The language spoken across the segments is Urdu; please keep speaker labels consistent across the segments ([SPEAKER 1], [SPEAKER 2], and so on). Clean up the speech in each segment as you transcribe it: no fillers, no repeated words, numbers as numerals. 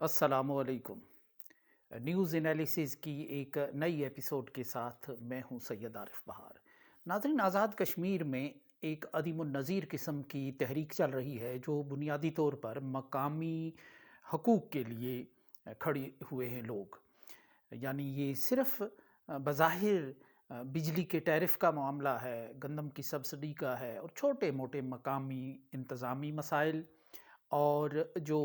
[SPEAKER 1] السلام علیکم۔ نیوز انالیسز کی ایک نئی ایپیسوڈ کے ساتھ میں ہوں سید عارف بہار۔ ناظرین، آزاد کشمیر میں ایک عدیم النظیر قسم کی تحریک چل رہی ہے جو بنیادی طور پر مقامی حقوق کے لیے کھڑے ہوئے ہیں لوگ۔ یعنی یہ صرف بظاہر بجلی کے ٹیرف کا معاملہ ہے، گندم کی سبسڈی کا ہے اور چھوٹے موٹے مقامی انتظامی مسائل اور جو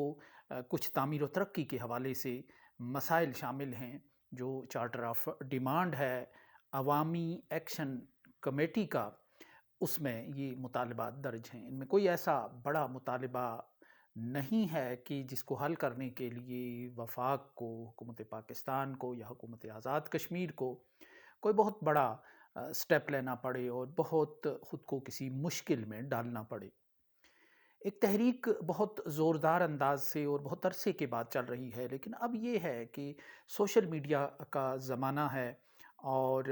[SPEAKER 1] کچھ تعمیر و ترقی کے حوالے سے مسائل شامل ہیں، جو چارٹر آف ڈیمانڈ ہے عوامی ایکشن کمیٹی کا، اس میں یہ مطالبات درج ہیں۔ ان میں کوئی ایسا بڑا مطالبہ نہیں ہے کہ جس کو حل کرنے کے لیے وفاق کو، حکومت پاکستان کو یا حکومت آزاد کشمیر کو کوئی بہت بڑا سٹیپ لینا پڑے اور بہت خود کو کسی مشکل میں ڈالنا پڑے۔ ایک تحریک بہت زوردار انداز سے اور بہت عرصے کے بعد چل رہی ہے، لیکن اب یہ ہے کہ سوشل میڈیا کا زمانہ ہے اور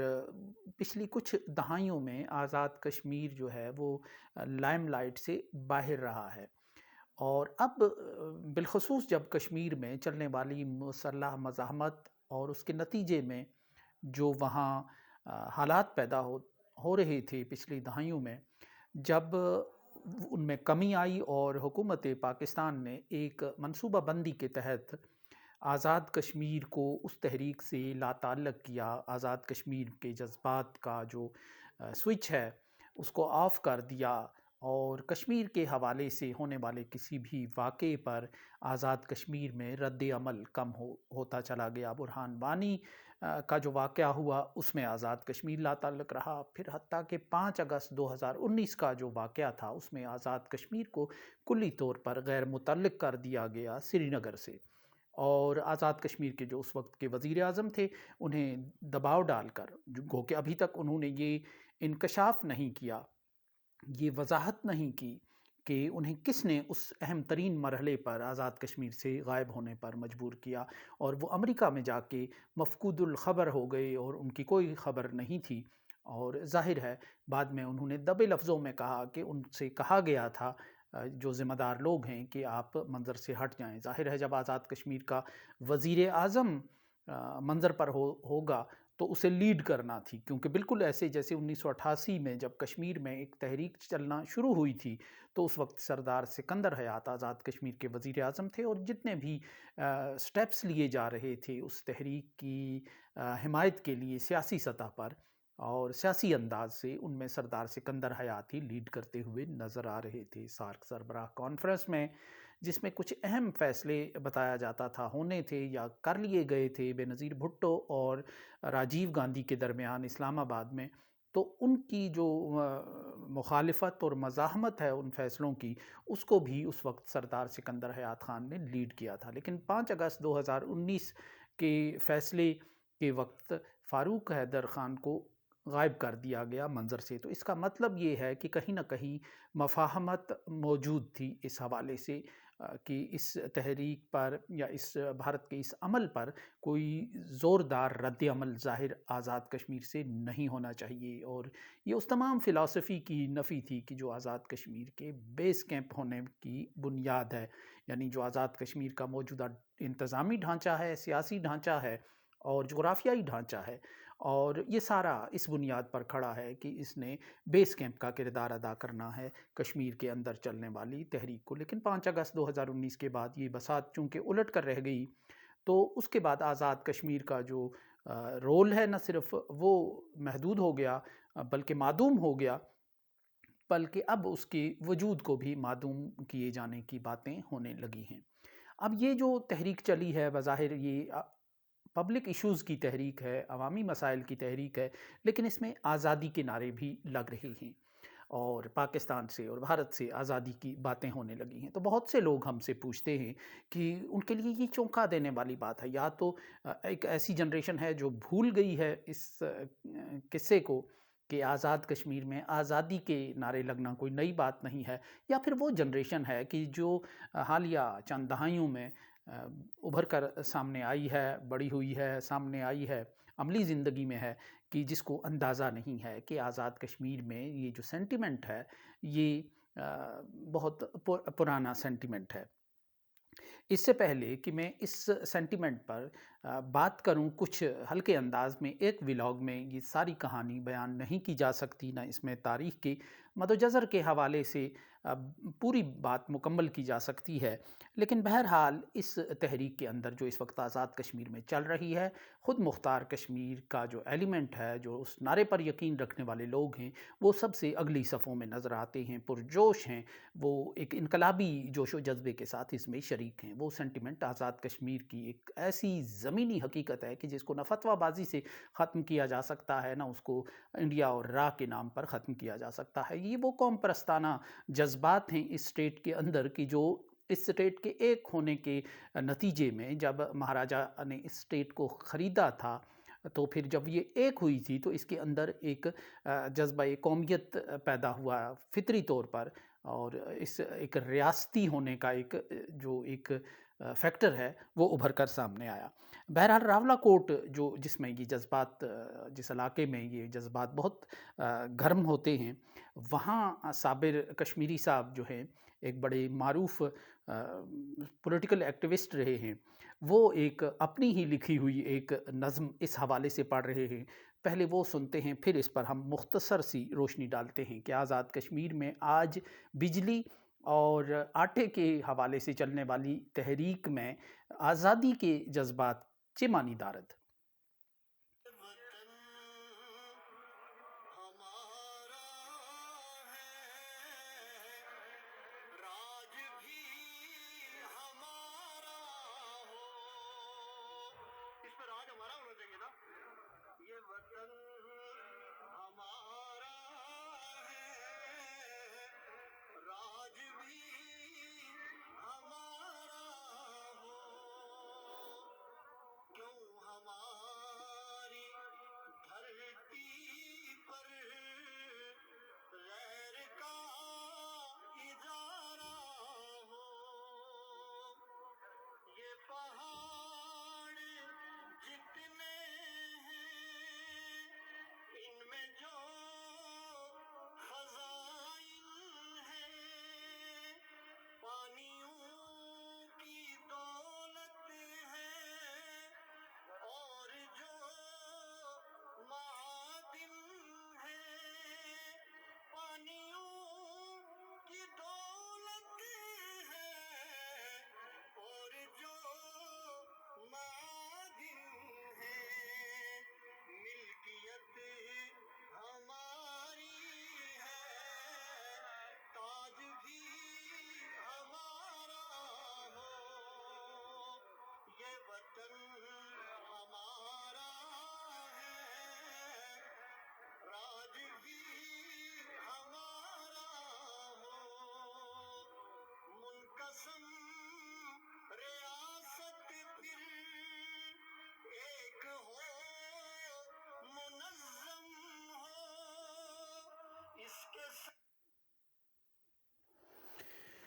[SPEAKER 1] پچھلی کچھ دہائیوں میں آزاد کشمیر جو ہے وہ لائم لائٹ سے باہر رہا ہے، اور اب بالخصوص جب کشمیر میں چلنے والی مسلح مزاحمت اور اس کے نتیجے میں جو وہاں حالات پیدا ہو رہے تھے پچھلی دہائیوں میں، جب ان میں کمی آئی اور حکومت پاکستان نے ایک منصوبہ بندی کے تحت آزاد کشمیر کو اس تحریک سے لا تعلق کیا، آزاد کشمیر کے جذبات کا جو سوئچ ہے اس کو آف کر دیا، اور کشمیر کے حوالے سے ہونے والے کسی بھی واقعے پر آزاد کشمیر میں رد عمل کم ہوتا چلا گیا۔ برہان وانی کا جو واقعہ ہوا اس میں آزاد کشمیر لا تعلق رہا، پھر حتیٰ کہ 5 اگست 2019 کا جو واقعہ تھا اس میں آزاد کشمیر کو کلی طور پر غیر متعلق کر دیا گیا سری نگر سے، اور آزاد کشمیر کے جو اس وقت کے وزیر اعظم تھے انہیں دباؤ ڈال کر، گو کہ ابھی تک انہوں نے یہ انکشاف نہیں کیا، یہ وضاحت نہیں کی کہ انہیں کس نے اس اہم ترین مرحلے پر آزاد کشمیر سے غائب ہونے پر مجبور کیا، اور وہ امریکہ میں جا کے مفقود الخبر ہو گئے اور ان کی کوئی خبر نہیں تھی۔ اور ظاہر ہے بعد میں انہوں نے دبے لفظوں میں کہا کہ ان سے کہا گیا تھا جو ذمہ دار لوگ ہیں کہ آپ منظر سے ہٹ جائیں۔ ظاہر ہے جب آزاد کشمیر کا وزیر اعظم منظر پر ہوگا تو اسے لیڈ کرنا تھی، کیونکہ بالکل ایسے جیسے 1988 میں جب کشمیر میں ایک تحریک چلنا شروع ہوئی تھی تو اس وقت سردار سکندر حیات آزاد کشمیر کے وزیر اعظم تھے، اور جتنے بھی سٹیپس لیے جا رہے تھے اس تحریک کی حمایت کے لیے سیاسی سطح پر اور سیاسی انداز سے، ان میں سردار سکندر حیات ہی لیڈ کرتے ہوئے نظر آ رہے تھے۔ سارک سربراہ کانفرنس میں جس میں کچھ اہم فیصلے بتایا جاتا تھا ہونے تھے یا کر لیے گئے تھے بے نظیر بھٹو اور راجیو گاندھی کے درمیان اسلام آباد میں، تو ان کی جو مخالفت اور مزاحمت ہے ان فیصلوں کی، اس کو بھی اس وقت سردار سکندر حیات خان نے لیڈ کیا تھا۔ لیکن 5 اگست 2019 کے فیصلے کے وقت فاروق حیدر خان کو غائب کر دیا گیا منظر سے، تو اس کا مطلب یہ ہے کہ کہیں نہ کہیں مفاہمت موجود تھی اس حوالے سے کہ اس تحریک پر یا اس بھارت کے اس عمل پر کوئی زوردار رد عمل ظاہر آزاد کشمیر سے نہیں ہونا چاہیے، اور یہ اس تمام فلسفی کی نفی تھی کہ جو آزاد کشمیر کے بیس کیمپ ہونے کی بنیاد ہے، یعنی جو آزاد کشمیر کا موجودہ انتظامی ڈھانچہ ہے، سیاسی ڈھانچہ ہے اور جغرافیائی ڈھانچہ ہے، اور یہ سارا اس بنیاد پر کھڑا ہے کہ اس نے بیس کیمپ کا کردار ادا کرنا ہے کشمیر کے اندر چلنے والی تحریک کو۔ لیکن 5 اگست 2019 کے بعد یہ بساط چونکہ الٹ کر رہ گئی، تو اس کے بعد آزاد کشمیر کا جو رول ہے نہ صرف وہ محدود ہو گیا بلکہ معدوم ہو گیا، بلکہ اب اس کے وجود کو بھی معدوم کیے جانے کی باتیں ہونے لگی ہیں۔ اب یہ جو تحریک چلی ہے بظاہر یہ پبلک ایشوز کی تحریک ہے، عوامی مسائل کی تحریک ہے، لیکن اس میں آزادی کے نعرے بھی لگ رہے ہیں اور پاکستان سے اور بھارت سے آزادی کی باتیں ہونے لگی ہیں۔ تو بہت سے لوگ ہم سے پوچھتے ہیں کہ ان کے لیے یہ چونکا دینے والی بات ہے، یا تو ایک ایسی جنریشن ہے جو بھول گئی ہے اس قصے کو کہ آزاد کشمیر میں آزادی کے نعرے لگنا کوئی نئی بات نہیں ہے، یا پھر وہ جنریشن ہے کہ جو حالیہ چند دہائیوں میں ابھر کر سامنے آئی ہے، بڑی ہوئی ہے، سامنے آئی ہے، عملی زندگی میں ہے، کہ جس کو اندازہ نہیں ہے کہ آزاد کشمیر میں یہ جو سینٹیمنٹ ہے یہ بہت پرانا سینٹیمنٹ ہے۔ اس سے پہلے کہ میں اس سینٹیمنٹ پر بات کروں کچھ ہلکے انداز میں، ایک ولاگ میں یہ ساری کہانی بیان نہیں کی جا سکتی، نہ اس میں تاریخ کے مد و جزر کے حوالے سے پوری بات مکمل کی جا سکتی ہے، لیکن بہرحال اس تحریک کے اندر جو اس وقت آزاد کشمیر میں چل رہی ہے، خود مختار کشمیر کا جو ایلیمنٹ ہے، جو اس نعرے پر یقین رکھنے والے لوگ ہیں، وہ سب سے اگلی صفوں میں نظر آتے ہیں، پرجوش ہیں، وہ ایک انقلابی جوش و جذبے کے ساتھ اس میں شریک ہیں۔ وہ سینٹیمنٹ آزاد کشمیر کی ایک ایسی زمینی حقیقت ہے کہ جس کو نہ فتویٰ بازی سے ختم کیا جا سکتا ہے، نہ اس کو انڈیا اور را کے نام پر ختم کیا جا سکتا ہے۔ یہ وہ قوم پرستانہ جذبات ہیں اس اسٹیٹ کے اندر کہ جو اس اسٹیٹ کے ایک ہونے کے نتیجے میں، جب مہاراجہ نے اس اسٹیٹ کو خریدا تھا، تو پھر جب یہ ایک ہوئی تھی تو اس کے اندر ایک جذبہ قومیت پیدا ہوا فطری طور پر، اور اس ایک ریاستی ہونے کا جو ایک فیکٹر ہے وہ ابھر کر سامنے آیا۔ بہرحال راولہ کوٹ جس میں یہ جذبات، جس علاقے میں یہ جذبات بہت گرم ہوتے ہیں، وہاں صابر کشمیری صاحب جو ہیں، ایک بڑے معروف پولیٹیکل ایکٹیوسٹ رہے ہیں، وہ ایک اپنی ہی لکھی ہوئی ایک نظم اس حوالے سے پڑھ رہے ہیں۔ پہلے وہ سنتے ہیں، پھر اس پر ہم مختصر سی روشنی ڈالتے ہیں کہ آزاد کشمیر میں آج بجلی اور آٹے کے حوالے سے چلنے والی تحریک میں آزادی کے جذبات چه معنی دارد؟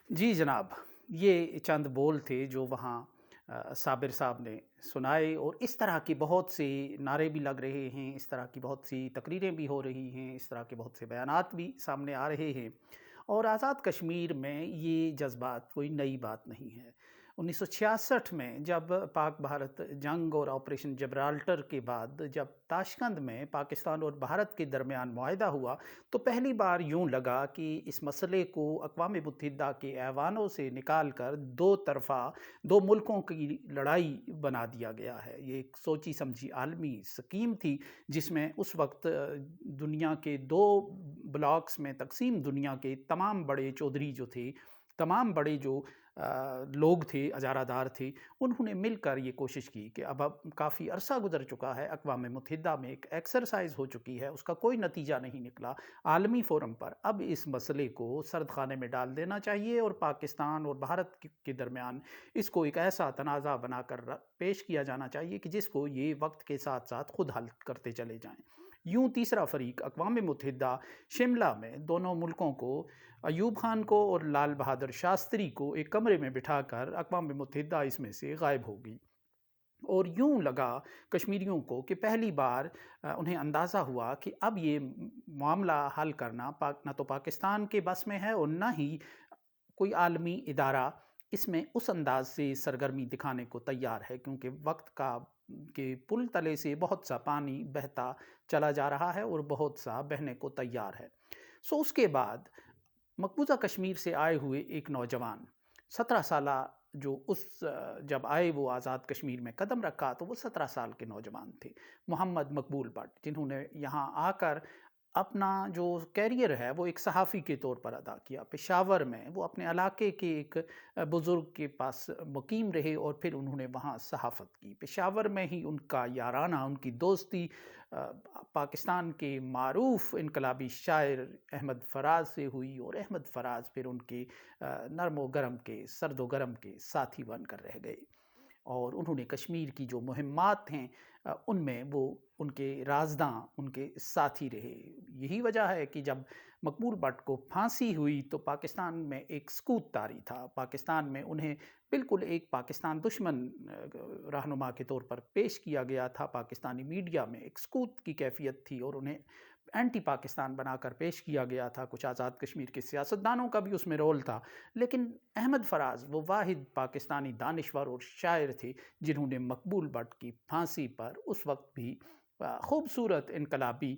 [SPEAKER 1] جی جناب، یہ چند بول تھے جو وہاں صابر صاحب نے سنائے، اور اس طرح کے بہت سے نعرے بھی لگ رہے ہیں، اس طرح کی بہت سی تقریریں بھی ہو رہی ہیں، اس طرح کے بہت سے بیانات بھی سامنے آ رہے ہیں، اور آزاد کشمیر میں یہ جذبات کوئی نئی بات نہیں ہے۔ 1966 میں جب پاک بھارت جنگ اور آپریشن جبرالٹر کے بعد جب تاشقند میں پاکستان اور بھارت کے درمیان معاہدہ ہوا، تو پہلی بار یوں لگا کہ اس مسئلے کو اقوام متحدہ کے ایوانوں سے نکال کر دو طرفہ، دو ملکوں کی لڑائی بنا دیا گیا ہے۔ یہ ایک سوچی سمجھی عالمی سکیم تھی، جس میں اس وقت دنیا کے دو بلاکس میں تقسیم دنیا کے تمام بڑے چودھری جو تھے، تمام بڑے جو لوگ تھے، اجارہ دار تھے، انہوں نے مل کر یہ کوشش کی کہ اب کافی عرصہ گزر چکا ہے، اقوام متحدہ میں ایک ایکسرسائز ہو چکی ہے، اس کا کوئی نتیجہ نہیں نکلا عالمی فورم پر، اب اس مسئلے کو سرد خانے میں ڈال دینا چاہیے، اور پاکستان اور بھارت کے درمیان اس کو ایک ایسا تنازع بنا کر پیش کیا جانا چاہیے کہ جس کو یہ وقت کے ساتھ ساتھ خود حل کرتے چلے جائیں۔ یوں تیسرا فریق اقوام متحدہ شملہ میں دونوں ملکوں کو، ایوب خان کو اور لال بہادر شاستری کو، ایک کمرے میں بٹھا کر اقوام متحدہ اس میں سے غائب ہو گئی، اور یوں لگا کشمیریوں کو کہ پہلی بار انہیں اندازہ ہوا کہ اب یہ معاملہ حل کرنا نہ تو پاکستان کے بس میں ہے، اور نہ ہی کوئی عالمی ادارہ اس میں اس انداز سے سرگرمی دکھانے کو تیار ہے کیونکہ وقت کا کہ پل تلے سے بہت سا پانی بہتا چلا جا رہا ہے اور بہت سا بہنے کو تیار ہے۔ اس کے بعد مقبوضہ کشمیر سے آئے ہوئے ایک نوجوان 17 سالہ جو جب آئے وہ آزاد کشمیر میں قدم رکھا تو وہ 17 سال کے نوجوان تھے، محمد مقبول بٹ، جنہوں نے یہاں آ کر اپنا جو کیریئر ہے وہ ایک صحافی کے طور پر ادا کیا۔ پشاور میں وہ اپنے علاقے کے ایک بزرگ کے پاس مقیم رہے اور پھر انہوں نے وہاں صحافت کی۔ پشاور میں ہی ان کا یارانہ، ان کی دوستی پاکستان کے معروف انقلابی شاعر احمد فراز سے ہوئی اور احمد فراز پھر ان کے نرم و گرم کے، سرد و گرم کے ساتھی بن کر رہ گئے اور انہوں نے کشمیر کی جو مہمات ہیں ان میں وہ ان کے رازداں، ان کے ساتھی رہے۔ یہی وجہ ہے کہ جب مقبول بٹ کو پھانسی ہوئی تو پاکستان میں ایک سکوت طاری تھا، پاکستان میں انہیں بالکل ایک پاکستان دشمن رہنما کے طور پر پیش کیا گیا تھا۔ پاکستانی میڈیا میں ایک سکوت کی کیفیت تھی اور انہیں اینٹی پاکستان بنا کر پیش کیا گیا تھا۔ کچھ آزاد کشمیر کے سیاستدانوں کا بھی اس میں رول تھا، لیکن احمد فراز وہ واحد پاکستانی دانشور اور شاعر تھے جنہوں نے مقبول بٹ کی پھانسی پر اس وقت بھی خوبصورت انقلابی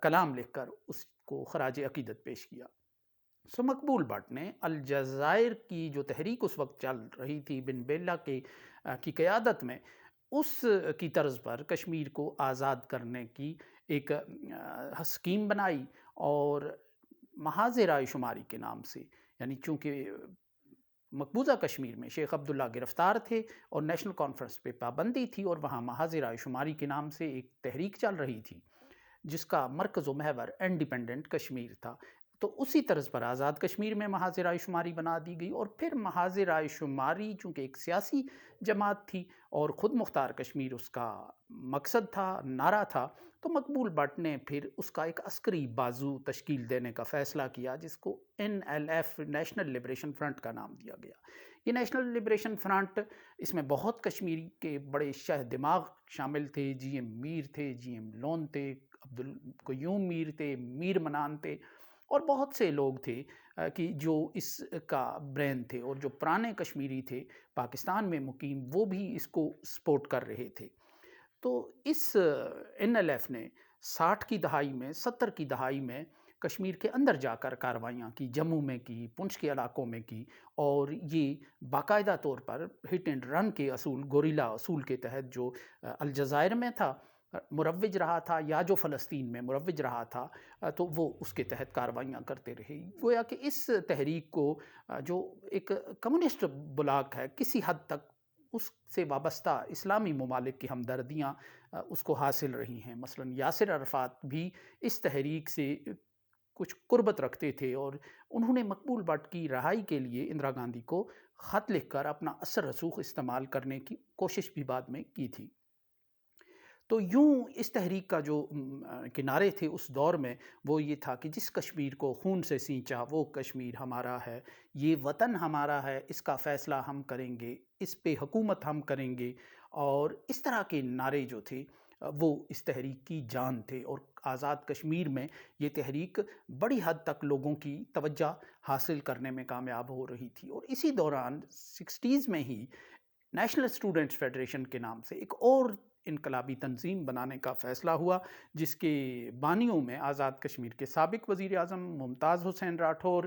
[SPEAKER 1] کلام لکھ کر اس کو خراج عقیدت پیش کیا۔ مقبول بٹ نے الجزائر کی جو تحریک اس وقت چل رہی تھی بن بیلہ کی قیادت میں، اس کی طرز پر کشمیر کو آزاد کرنے کی ایک اسکیم بنائی اور محاذ رائے شماری کے نام سے، یعنی چونکہ مقبوضہ کشمیر میں شیخ عبداللہ گرفتار تھے اور نیشنل کانفرنس پہ پابندی تھی اور وہاں محاذ رائے شماری کے نام سے ایک تحریک چل رہی تھی جس کا مرکز و محور انڈیپینڈنٹ کشمیر تھا، تو اسی طرز پر آزاد کشمیر میں محاذ رائے شماری بنا دی گئی اور پھر محاذ رائے شماری چونکہ ایک سیاسی جماعت تھی اور خود مختار کشمیر اس کا مقصد تھا، نعرہ تھا، تو مقبول بٹ نے پھر اس کا ایک عسکری بازو تشکیل دینے کا فیصلہ کیا جس کو NLF نیشنل لبریشن فرنٹ کا نام دیا گیا۔ یہ نیشنل لبریشن فرنٹ، اس میں بہت کشمیری کے بڑے شہ دماغ شامل تھے، GM میر تھے، GM لون تھے، عبدالقیوم میر تھے، میر منان تھے اور بہت سے لوگ تھے کہ جو اس کا برین تھے اور جو پرانے کشمیری تھے پاکستان میں مقیم وہ بھی اس کو سپورٹ کر رہے تھے۔ تو اس NLF نے 60 کی دہائی میں، 70 کی دہائی میں کشمیر کے اندر جا کر کارروائیاں کی، جموں میں کی، پنچ کے علاقوں میں کی اور یہ باقاعدہ طور پر ہٹ اینڈ رن کے اصول، گوریلا اصول کے تحت جو الجزائر میں تھا مروج رہا تھا یا جو فلسطین میں مروج رہا تھا تو وہ اس کے تحت کارروائیاں کرتے رہے۔ گویا کہ اس تحریک کو جو ایک کمیونسٹ بلاک ہے کسی حد تک اس سے وابستہ اسلامی ممالک کی ہمدردیاں اس کو حاصل رہی ہیں، مثلا یاسر عرفات بھی اس تحریک سے کچھ قربت رکھتے تھے اور انہوں نے مقبول بٹ کی رہائی کے لیے اندرا گاندھی کو خط لکھ کر اپنا اثر رسوخ استعمال کرنے کی کوشش بھی بعد میں کی تھی۔ تو یوں اس تحریک کا جو کنارے تھے اس دور میں وہ یہ تھا کہ جس کشمیر کو خون سے سینچا وہ کشمیر ہمارا ہے، یہ وطن ہمارا ہے، اس کا فیصلہ ہم کریں گے، اس پہ حکومت ہم کریں گے، اور اس طرح کے نعرے جو تھے وہ اس تحریک کی جان تھے اور آزاد کشمیر میں یہ تحریک بڑی حد تک لوگوں کی توجہ حاصل کرنے میں کامیاب ہو رہی تھی۔ اور اسی دوران 60s میں ہی نیشنل اسٹوڈنٹس فیڈریشن کے نام سے ایک اور انقلابی تنظیم بنانے کا فیصلہ ہوا جس کے بانیوں میں آزاد کشمیر کے سابق وزیر اعظم ممتاز حسین راٹھور،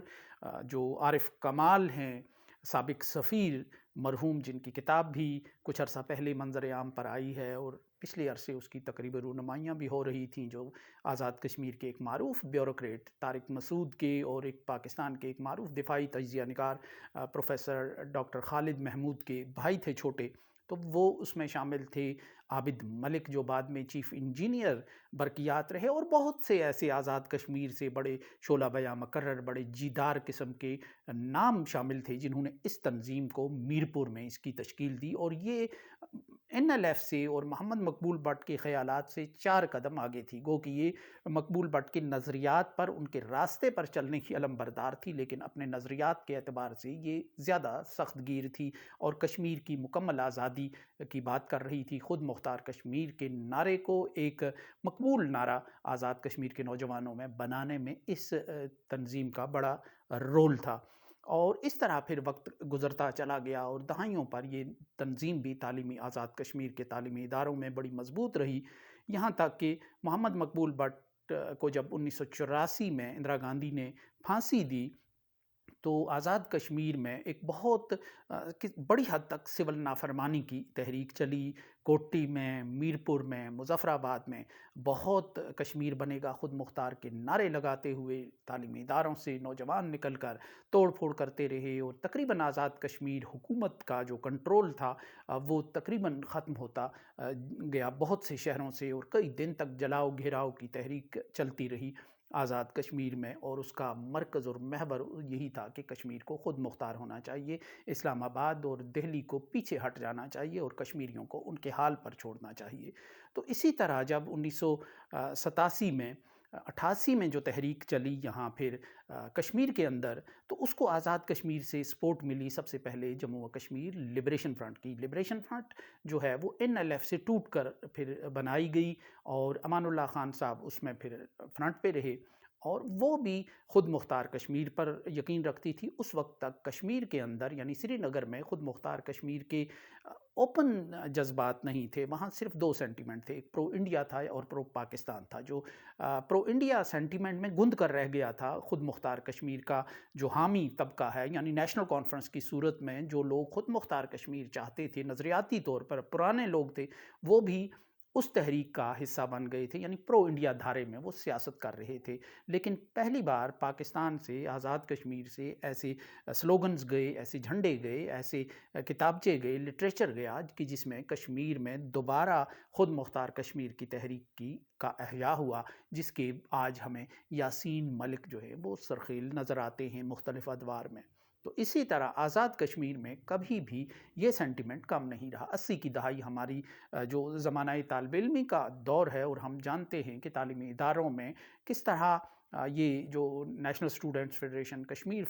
[SPEAKER 1] جو عارف کمال ہیں، سابق سفیر مرحوم جن کی کتاب بھی کچھ عرصہ پہلے منظر عام پر آئی ہے اور پچھلے عرصے اس کی تقریباً رونمائیاں بھی ہو رہی تھیں، جو آزاد کشمیر کے ایک معروف بیوروکریٹ طارق مسعود کے اور ایک پاکستان کے ایک معروف دفاعی تجزیہ نگار پروفیسر ڈاکٹر خالد محمود کے بھائی تھے چھوٹے، تو وہ اس میں شامل تھے۔ عابد ملک جو بعد میں چیف انجینئر برقیات رہے اور بہت سے ایسے آزاد کشمیر سے بڑے شعلہ بیاں مقرر، بڑے جیدار قسم کے نام شامل تھے جنہوں نے اس تنظیم کو میرپور میں اس کی تشکیل دی اور یہ NLF سے اور محمد مقبول بٹ کے خیالات سے 4 قدم آگے تھی۔ گو کہ یہ مقبول بٹ کے نظریات پر، ان کے راستے پر چلنے کی علم بردار تھی، لیکن اپنے نظریات کے اعتبار سے یہ زیادہ سخت گیر تھی اور کشمیر کی مکمل آزادی کی بات کر رہی تھی۔ خود مختار کشمیر کے نعرے کو ایک مقبول نعرہ آزاد کشمیر کے نوجوانوں میں بنانے میں اس تنظیم کا بڑا رول تھا اور اس طرح پھر وقت گزرتا چلا گیا اور دہائیوں پر یہ تنظیم بھی تعلیمی آزاد کشمیر کے تعلیمی اداروں میں بڑی مضبوط رہی، یہاں تک کہ محمد مقبول بٹ کو جب 1984 میں اندرا گاندھی نے پھانسی دی تو آزاد کشمیر میں ایک بہت بڑی حد تک سول نافرمانی کی تحریک چلی۔ کوٹی میں، میرپور میں، مظفر آباد میں بہت کشمیر بنے گا خود مختار کے نعرے لگاتے ہوئے تعلیمی اداروں سے نوجوان نکل کر توڑ پھوڑ کرتے رہے، اور تقریباً آزاد کشمیر حکومت کا جو کنٹرول تھا وہ تقریباً ختم ہوتا گیا بہت سے شہروں سے، اور کئی دن تک جلاؤ گھیراؤ کی تحریک چلتی رہی آزاد کشمیر میں، اور اس کا مرکز اور محور یہی تھا کہ کشمیر کو خود مختار ہونا چاہیے، اسلام آباد اور دہلی کو پیچھے ہٹ جانا چاہیے اور کشمیریوں کو ان کے حال پر چھوڑنا چاہیے۔ تو اسی طرح جب 1987 میں 88 میں جو تحریک چلی یہاں پھر کشمیر کے اندر، تو اس کو آزاد کشمیر سے سپورٹ ملی سب سے پہلے جموں و کشمیر لبریشن فرنٹ کی۔ لبریشن فرنٹ جو ہے وہ NLF سے ٹوٹ کر پھر بنائی گئی، اور امان اللہ خان صاحب اس میں پھر فرنٹ پہ رہے، اور وہ بھی خود مختار کشمیر پر یقین رکھتی تھی۔ اس وقت تک کشمیر کے اندر یعنی سری نگر میں خود مختار کشمیر کے اوپن جذبات نہیں تھے، وہاں صرف دو سینٹیمنٹ تھے، ایک پرو انڈیا تھا اور پرو پاکستان تھا۔ جو پرو انڈیا سینٹیمنٹ میں گند کر رہ گیا تھا خود مختار کشمیر کا جو حامی طبقہ ہے، یعنی نیشنل کانفرنس کی صورت میں جو لوگ خود مختار کشمیر چاہتے تھے نظریاتی طور پر، پرانے لوگ تھے، وہ بھی اس تحریک کا حصہ بن گئے تھے، یعنی پرو انڈیا دھارے میں وہ سیاست کر رہے تھے۔ لیکن پہلی بار پاکستان سے آزاد کشمیر سے ایسے سلوگنز گئے، ایسے جھنڈے گئے، ایسے کتابچے گئے، لٹریچر گیا کہ جس میں کشمیر میں دوبارہ خود مختار کشمیر کی تحریک کا احیاء ہوا، جس کے آج ہمیں یاسین ملک جو ہے وہ سرخیل نظر آتے ہیں مختلف ادوار میں۔ تو اسی طرح آزاد کشمیر میں کبھی بھی یہ سینٹیمنٹ کم نہیں رہا۔ 80 کی دہائی ہماری جو زمانہ طالب علمی کا دور ہے، اور ہم جانتے ہیں کہ تعلیمی اداروں میں کس طرح یہ جو national students federation, Kashmir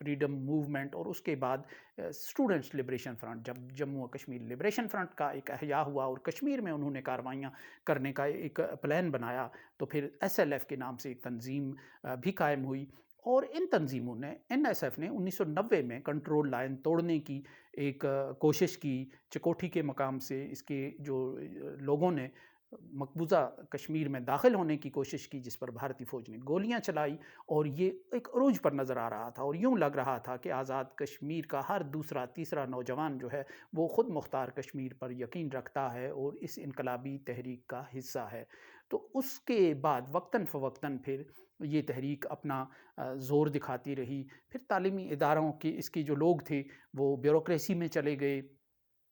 [SPEAKER 1] freedom movement, اور اس کے بعد اسٹوڈنٹس لبریشن فرنٹ، جب جموں و کشمیر لبریشن فرنٹ کا ایک احیاء ہوا اور کشمیر میں انہوں نے کارروائیاں کرنے کا ایک پلان بنایا، تو پھر SLF کے نام سے ایک تنظیم بھی قائم ہوئی، اور ان تنظیموں نے NSF نے 1990 میں کنٹرول لائن توڑنے کی ایک کوشش کی چکوٹھی کے مقام سے۔ اس کے جو لوگوں نے مقبوضہ کشمیر میں داخل ہونے کی کوشش کی، جس پر بھارتی فوج نے گولیاں چلائی، اور یہ ایک عروج پر نظر آ رہا تھا، اور یوں لگ رہا تھا کہ آزاد کشمیر کا ہر دوسرا تیسرا نوجوان جو ہے وہ خود مختار کشمیر پر یقین رکھتا ہے اور اس انقلابی تحریک کا حصہ ہے۔ تو اس کے بعد وقتاً فوقتاً پھر یہ تحریک اپنا زور دکھاتی رہی، پھر تعلیمی اداروں کی اس کی جو لوگ تھے وہ بیوروکریسی میں چلے گئے۔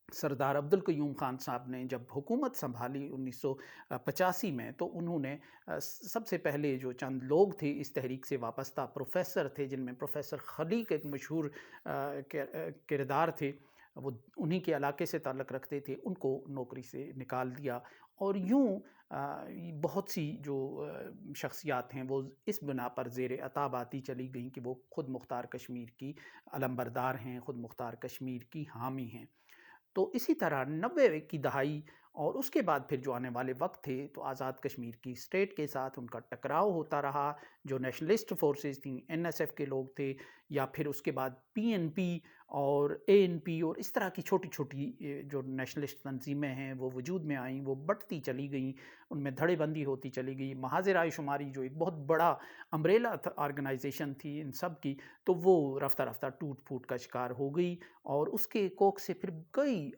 [SPEAKER 1] سردار عبدالقیوم خان صاحب نے جب حکومت سنبھالی 1985 میں، تو انہوں نے سب سے پہلے جو چند لوگ تھے اس تحریک سے وابستہ پروفیسر تھے، جن میں پروفیسر خلیق ایک مشہور کردار تھے، وہ انہی کے علاقے سے تعلق رکھتے تھے، ان کو نوکری سے نکال دیا، اور یوں بہت سی جو شخصیات ہیں وہ اس بنا پر زیر عتاب آتی چلی گئیں کہ وہ خود مختار کشمیر کی علمبردار ہیں، خود مختار کشمیر کی حامی ہیں۔ تو اسی طرح 90 کی دہائی اور اس کے بعد پھر جو آنے والے وقت تھے، تو آزاد کشمیر کی اسٹیٹ کے ساتھ ان کا ٹکراؤ ہوتا رہا، جو نیشنلسٹ فورسز تھیں، NSF کے لوگ تھے، یا پھر اس کے بعد PNP اور ANP اور اس طرح کی چھوٹی چھوٹی جو نیشنلسٹ تنظیمیں ہیں وہ وجود میں آئیں، وہ بٹتی چلی گئیں، ان میں دھڑے بندی ہوتی چلی گئی۔ محاذ رائے شماری جو ایک بہت بڑا امبریلا آرگنائزیشن تھی ان سب کی، تو وہ رفتہ رفتہ ٹوٹ پھوٹ کا شکار ہو گئی، اور اس کے کوکھ سے پھر کئی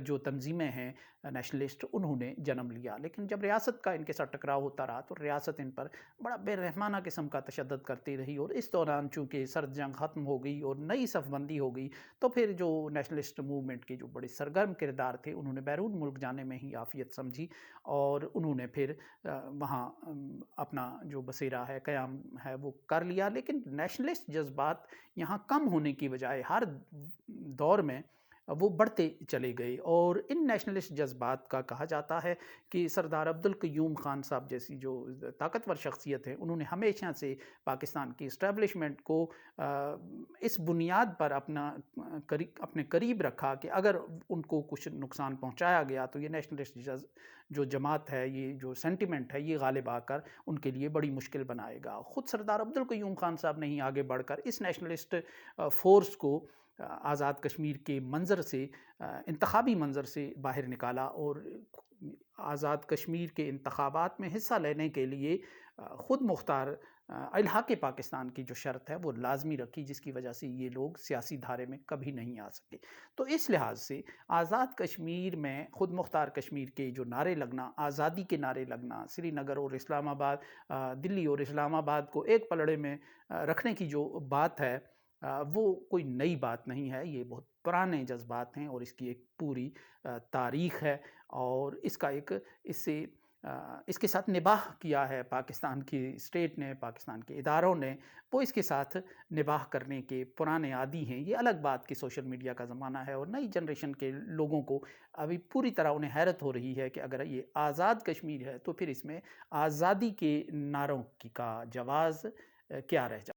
[SPEAKER 1] جو تنظیمیں ہیں نیشنلسٹ انہوں نے جنم لیا۔ لیکن جب ریاست کا ان کے ساتھ ٹکراؤ ہوتا رہا تو ریاست ان پر بڑا بے رحمانہ قسم کا تشدد کرتی رہی، اور اس دوران چونکہ سرد جنگ ختم ہو گئی اور نئی صف بندی ہو گئی، تو پھر جو نیشنلسٹ موومنٹ کے جو بڑے سرگرم کردار تھے انہوں نے بیرون ملک جانے میں ہی عافیت سمجھی، اور انہوں نے پھر وہاں اپنا جو بسیرا ہے، قیام ہے، وہ کر لیا۔ لیکن نیشنلسٹ جذبات یہاں کم ہونے کی بجائے ہر دور میں وہ بڑھتے چلے گئے، اور ان نیشنلسٹ جذبات کا کہا جاتا ہے کہ سردار عبدالقیوم خان صاحب جیسی جو طاقتور شخصیت ہے، انہوں نے ہمیشہ سے پاکستان کی اسٹیبلشمنٹ کو اس بنیاد پر اپنے قریب رکھا کہ اگر ان کو کچھ نقصان پہنچایا گیا تو یہ نیشنلسٹ جو جماعت ہے، یہ جو سینٹیمنٹ ہے، یہ غالب آ کر ان کے لیے بڑی مشکل بنائے گا۔ خود سردار عبدالقیوم خان صاحب نے ہی آگے بڑھ کر اس نیشنلسٹ فورس کو آزاد کشمیر کے منظر سے، انتخابی منظر سے باہر نکالا، اور آزاد کشمیر کے انتخابات میں حصہ لینے کے لیے خود مختار الحاق پاکستان کی جو شرط ہے وہ لازمی رکھی، جس کی وجہ سے یہ لوگ سیاسی دھارے میں کبھی نہیں آ سکے۔ تو اس لحاظ سے آزاد کشمیر میں خود مختار کشمیر کے جو نعرے لگنا، آزادی کے نعرے لگنا، سری نگر اور اسلام آباد، دلی اور اسلام آباد کو ایک پلڑے میں رکھنے کی جو بات ہے، وہ کوئی نئی بات نہیں ہے، یہ بہت پرانے جذبات ہیں، اور اس کی ایک پوری تاریخ ہے، اور اس کا ایک اس کے ساتھ نباہ کیا ہے پاکستان کی اسٹیٹ نے، پاکستان کے اداروں نے، وہ اس کے ساتھ نباہ کرنے کے پرانے عادی ہیں۔ یہ الگ بات کہ سوشل میڈیا کا زمانہ ہے اور نئی جنریشن کے لوگوں کو ابھی پوری طرح انہیں حیرت ہو رہی ہے کہ اگر یہ آزاد کشمیر ہے تو پھر اس میں آزادی کے نعروں کا جواز کیا رہ جائے۔